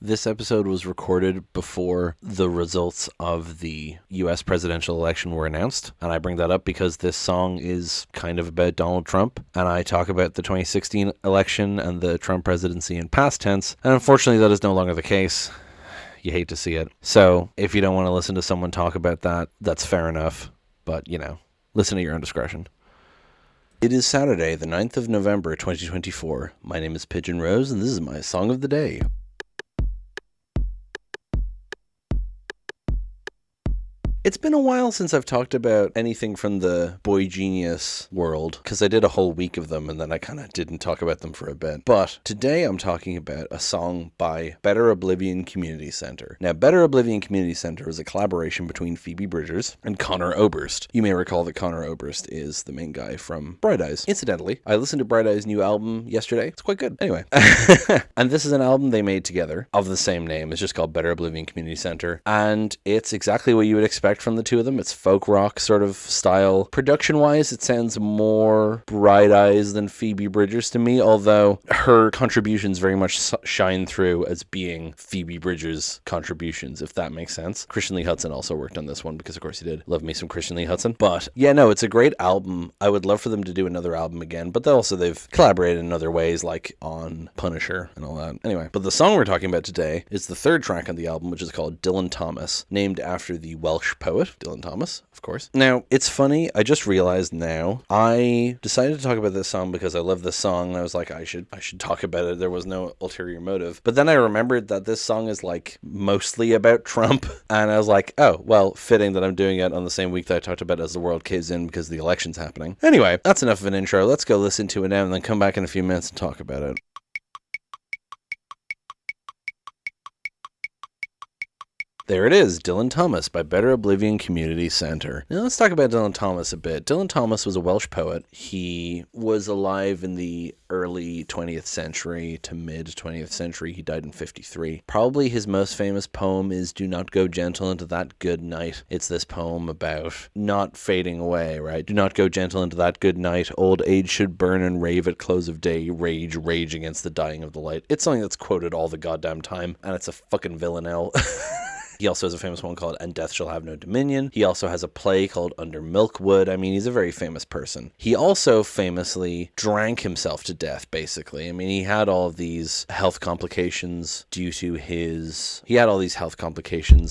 This episode was recorded before the results of the US presidential election were announced, and I bring that up because this song is kind of about Donald Trump, and I talk about the 2016 election and the Trump presidency in past tense, and unfortunately that is no longer the case. You hate to see it. So, if you don't want to listen to someone talk about that, that's fair enough, but, listen at your own discretion. It is Saturday, the 9th of November, 2024. My name is Pigeon Rose, and this is my song of the day. It's been a while since I've talked about anything from the Boy Genius world, because I did a whole week of them and then I kind of didn't talk about them for a bit. But today I'm talking about a song by Better Oblivion Community Center. Now, Better Oblivion Community Center is a collaboration between Phoebe Bridgers and Connor Oberst. You may recall that Connor Oberst is the main guy from Bright Eyes. Incidentally, I listened to Bright Eyes' new album yesterday. It's quite good. Anyway. And this is an album they made together of the same name. It's just called Better Oblivion Community Center. And it's exactly what you would expect from the two of them. It's folk rock sort of style. Production-wise, it sounds more Bright Eyes than Phoebe Bridgers to me, although her contributions very much shine through as being Phoebe Bridgers' contributions, if that makes sense. Christian Lee Hutson also worked on this one, because of course he did. Love me some Christian Lee Hutson. But yeah, no, it's a great album. I would love for them to do another album again, but they've collaborated in other ways, like on Punisher and all that. Anyway, but the song we're talking about today is the third track on the album, which is called Dylan Thomas, named after the Welsh poet Dylan Thomas, of course. Now, it's funny, I just realized now, I decided to talk about this song because I love this song, and I was like, I should talk about it. There was no ulterior motive. But then I remembered that this song is like mostly about Trump, and I was like, oh, well, fitting that I'm doing it on the same week that I talked about As the World Caves In, because the election's happening. Anyway, that's enough of an intro. Let's go listen to it now and then come back in a few minutes and talk about it. There it is, Dylan Thomas by Better Oblivion Community Center. Now let's talk about Dylan Thomas a bit. Dylan Thomas was a Welsh poet. He was alive in the early 20th century to mid 20th century. He died in 53. Probably his most famous poem is Do Not Go Gentle Into That Good Night. It's this poem about not fading away, right? Do not go gentle into that good night. Old age should burn and rave at close of day. Rage against the dying of the light. It's something that's quoted all the goddamn time, and it's a fucking villanelle. He also has a famous one called And Death Shall Have No Dominion. He also has a play called Under Milkwood. I mean, he's a very famous person. He also famously drank himself to death, basically. I mean, he had all of these health complications due to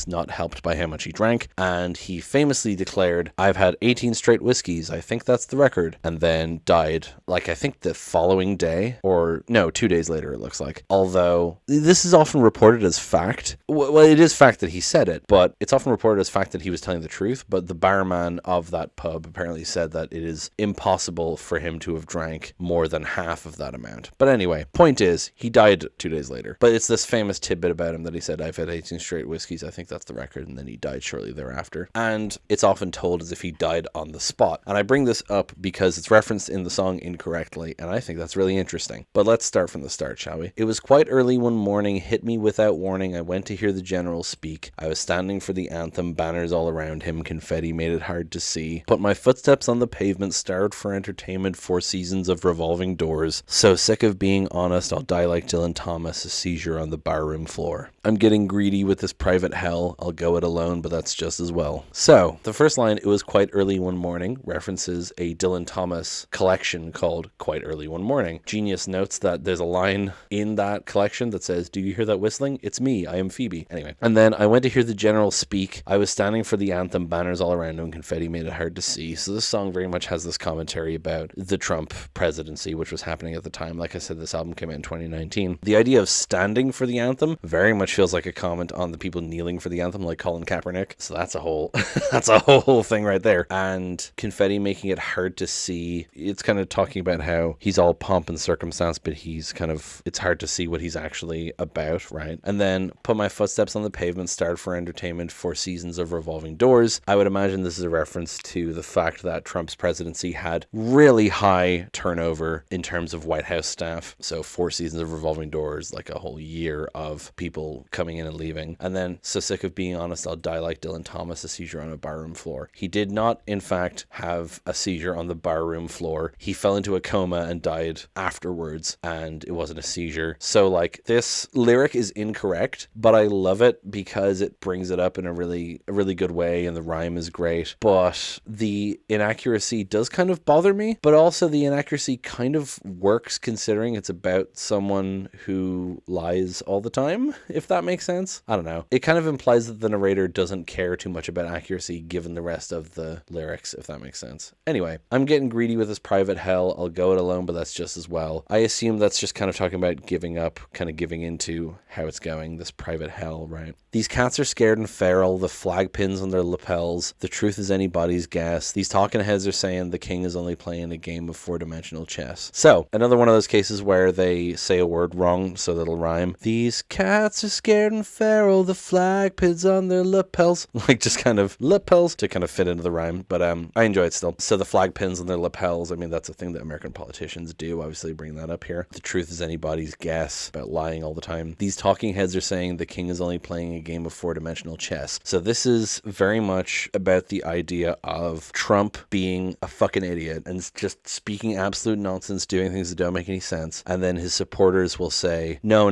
not helped by how much he drank. And he famously declared, I've had 18 straight whiskeys. I think that's the record. And then died, I think the following day. Or, no, 2 days later, it looks like. Although, this is often reported as fact. Well, it is fact that he said it, but it's often reported as fact that he was telling the truth. But the barman of that pub apparently said that it is impossible for him to have drank more than half of that amount. But anyway, point is, he died 2 days later. But it's this famous tidbit about him that he said, I've had 18 straight whiskeys, I think that's the record, and then he died shortly thereafter. And it's often told as if he died on the spot. And I bring this up because it's referenced in the song incorrectly, and I think that's really interesting. But let's start from the start, shall we? It was quite early one morning, hit me without warning, I went to hear the general speak. I was standing for the anthem, banners all around him, confetti made it hard to see. Put my footsteps on the pavement, starved for entertainment, 4 seasons of revolving doors. So sick of being honest, I'll die like Dylan Thomas, a seizure on the barroom floor. I'm getting greedy with this private hell, I'll go it alone, but that's just as well. So, the first line, it was quite early one morning, references a Dylan Thomas collection called Quite Early One Morning. Genius notes that there's a line in that collection that says, do you hear that whistling? It's me, I am Phoebe. Anyway, and then I went to hear the general speak. I was standing for the anthem, banners all around him, confetti made it hard to see. So this song very much has this commentary about the Trump presidency, which was happening at the time. Like I said, this album came out in 2019. The idea of standing for the anthem very much feels like a comment on the people kneeling for the anthem, like Colin Kaepernick. So that's a whole thing right there. And confetti making it hard to see. It's kind of talking about how he's all pomp and circumstance, but it's hard to see what he's actually about, right? And then put my footsteps on the pavement, start starred for entertainment, 4 seasons of revolving doors. I would imagine this is a reference to the fact that Trump's presidency had really high turnover in terms of White House staff. So 4 seasons of revolving doors, like a whole year of people coming in and leaving. And then, so sick of being honest, I'll die like Dylan Thomas, a seizure on a barroom floor. He did not, in fact, have a seizure on the barroom floor. He fell into a coma and died afterwards, and it wasn't a seizure. So, like, this lyric is incorrect, but I love it because it brings it up in a really good way, and the rhyme is great. But the inaccuracy does kind of bother me, but also the inaccuracy kind of works considering it's about someone who lies all the time, if that makes sense. I don't know. It kind of implies that the narrator doesn't care too much about accuracy given the rest of the lyrics, if that makes sense. Anyway, I'm getting greedy with this private hell. I'll go it alone, but that's just as well. I assume that's just kind of talking about giving up, kind of giving into how it's going, this private hell, right? These cats are scared and feral, the flag pins on their lapels, the truth is anybody's guess. These talking heads are saying the king is only playing a game of 4-dimensional chess. So, another one of those cases where they say a word wrong so that it'll rhyme. These cats are scared and feral, the flag pins on their lapels. Like, just kind of lapels to kind of fit into the rhyme, but I enjoy it still. So the flag pins on their lapels, I mean, that's a thing that American politicians do, obviously bring that up here. The truth is anybody's guess, about lying all the time. These talking heads are saying the king is only playing a game of 4-dimensional chess. So this is very much about the idea of Trump being a fucking idiot and just speaking absolute nonsense, doing things that don't make any sense. And then his supporters will say, no,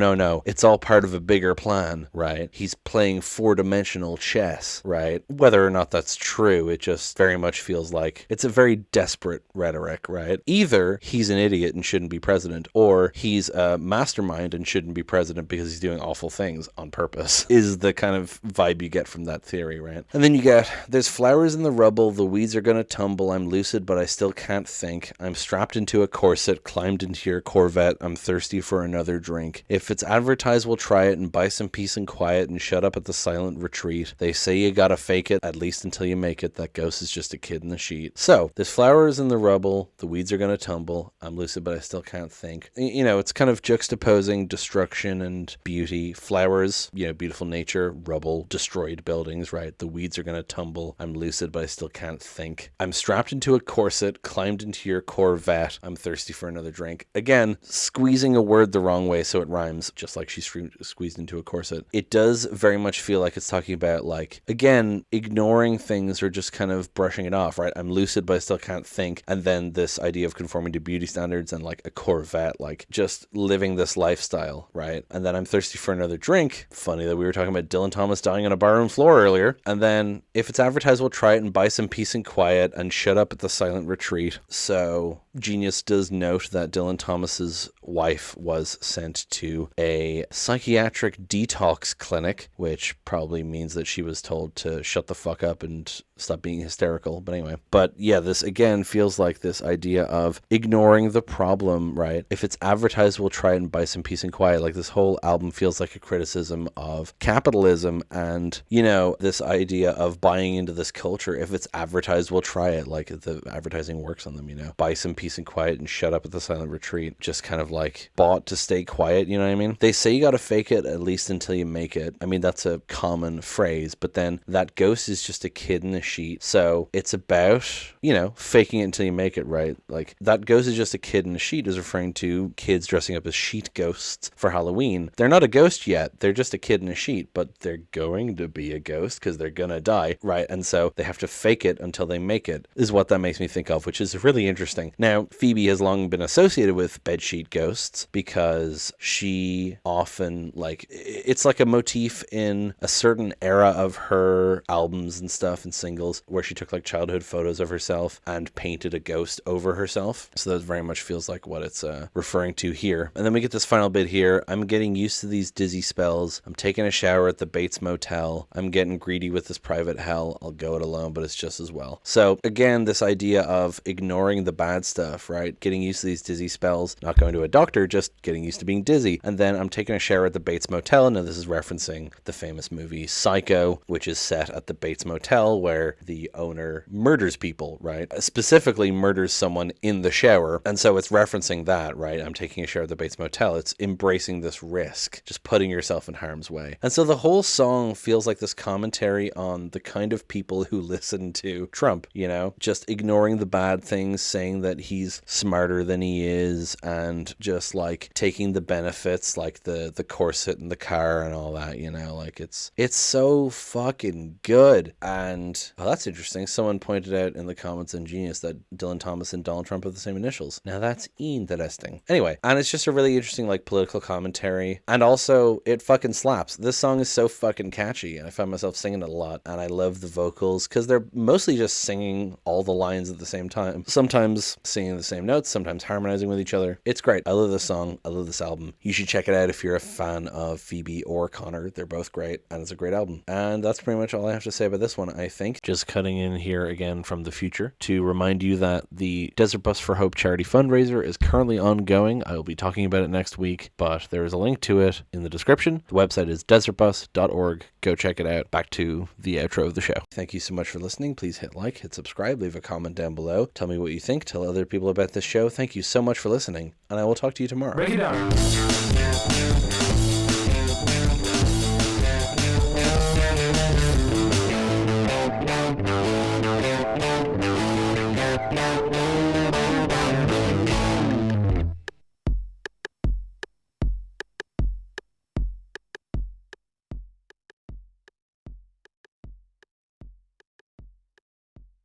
it's all part of a bigger plan, right? He's playing 4-dimensional chess, right? Whether or not that's true, it just very much feels like it's a very desperate rhetoric, right? Either he's an idiot and shouldn't be president, or he's a mastermind and shouldn't be president because he's doing awful things on purpose, is the kind of vibe you get from that theory, right? And then you get, there's flowers in the rubble, the weeds are gonna tumble, I'm lucid but I still can't think, I'm strapped into a corset, climbed into your Corvette, I'm thirsty for another drink. If it's advertised, we'll try it and buy some peace and quiet and shut up at the silent retreat. They say you gotta fake it, at least until you make it, that ghost is just a kid in the sheet. So, there's flowers in the rubble, the weeds are gonna tumble, I'm lucid but I still can't think. You know, it's kind of juxtaposing destruction and beauty. Flowers, you know, beautiful nature, rubble, destroyed buildings, right? The weeds are gonna tumble, I'm lucid but I still can't think. I'm strapped into a corset, climbed into your Corvette, I'm thirsty for another drink. Again, squeezing a word the wrong way so it rhymes, just like she's squeezed into a corset. It does very much feel like it's talking about, like, again, ignoring things or just kind of brushing it off, right? I'm lucid but I still can't think. And then this idea of conforming to beauty standards and like a Corvette, like just living this lifestyle, right? And then I'm thirsty for another drink. Funny that we were talking about Dylan Thomas dying on a barroom floor earlier. And then if it's advertised, we'll try it and buy some peace and quiet and shut up at the silent retreat. So Genius does note that Dylan Thomas's wife was sent to a psychiatric detox clinic, which probably means that she was told to shut the fuck up and stop being hysterical. But anyway, but yeah, this again feels like this idea of ignoring the problem, right? If it's advertised, we'll try it and buy some peace and quiet. Like, this whole album feels like a criticism of capitalism and, you know, this idea of buying into this culture. If it's advertised, we'll try it. Like, the advertising works on them, you know, buy some peace and quiet and shut up at the silent retreat. Just kind of like bought to stay quiet, you know what I mean? They say you gotta fake it at least until you make it. I mean, that's a common phrase, but then that ghost is just a kid in a sheet. So it's about, you know, faking it until you make it, right? Like, that ghost is just a kid in a sheet is referring to kids dressing up as sheet ghosts for Halloween. They're not a ghost yet. They're just a kid in a sheet, but they're going to be a ghost because they're gonna die, right? And so they have to fake it until they make it, is what that makes me think of, which is really interesting. Now, Phoebe has long been associated with bedsheet ghosts because she often, like, it's like a motif in a certain era of her albums and stuff and singles where she took like childhood photos of herself and painted a ghost over herself. So that very much feels like what it's referring to here. And then we get this final bit here. I'm getting used to these dizzy spells. I'm taking a shower at the Bates Motel. I'm getting greedy with this private hell. I'll go it alone, but it's just as well. So again, this idea of ignoring the bad stuff, right? Getting used to these dizzy spells, not going to a doctor, just getting used to being dizzy. And then I'm taking a shower at the Bates Motel. Now this is referencing the famous movie Psycho, which is set at the Bates Motel where the owner murders people, right? Specifically murders someone in the shower. And so it's referencing that, right? I'm taking a shower at the Bates Motel. It's embracing this risk, just putting yourself in harm's way. And so the whole whole song feels like this commentary on the kind of people who listen to Trump, you know, just ignoring the bad things, saying that he's smarter than he is, and just like taking the benefits, like the corset and the car and all that, you know, like it's so fucking good. And that's interesting. Someone pointed out in the comments in Genius that Dylan Thomas and Donald Trump have the same initials. Now that's interesting. Anyway, and it's just a really interesting like political commentary, and also it fucking slaps. This song is so fucking catchy, and I find myself singing it a lot, and I love the vocals because they're mostly just singing all the lines at the same time, sometimes singing the same notes, sometimes harmonizing with each other. It's great. I love this song. I love this album. You should check it out if you're a fan of Phoebe or Connor. They're both great, and it's a great album. And that's pretty much all I have to say about this one, I think. Just cutting in here again from the future to remind you that the Desert Bus for Hope charity fundraiser is currently ongoing. I will be talking about it next week, but there is a link to it in the description. The website is desertbus.org. Go check it out. Back to the outro of the show. Thank you so much for listening. Please hit like, hit subscribe, leave a comment down below. Tell me what you think. Tell other people about this show. Thank you so much for listening, and I will talk to you tomorrow. Break it down.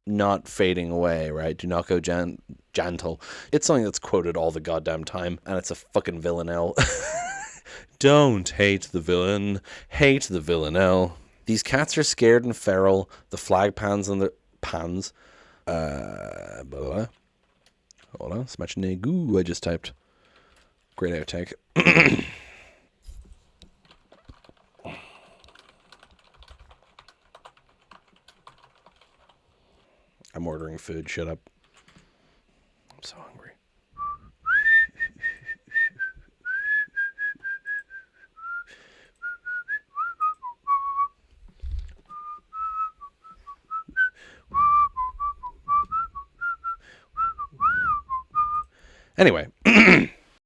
Not fading away, right? Do not go gentle. It's something that's quoted all the goddamn time, and it's a fucking villanelle. Don't hate the villain, hate the villanelle. These cats are scared and feral. The flag pans on the pans. Blah. Hold on, smash negu. I just typed. Great outtake. I'm ordering food. Shut up. I'm so hungry. Anyway.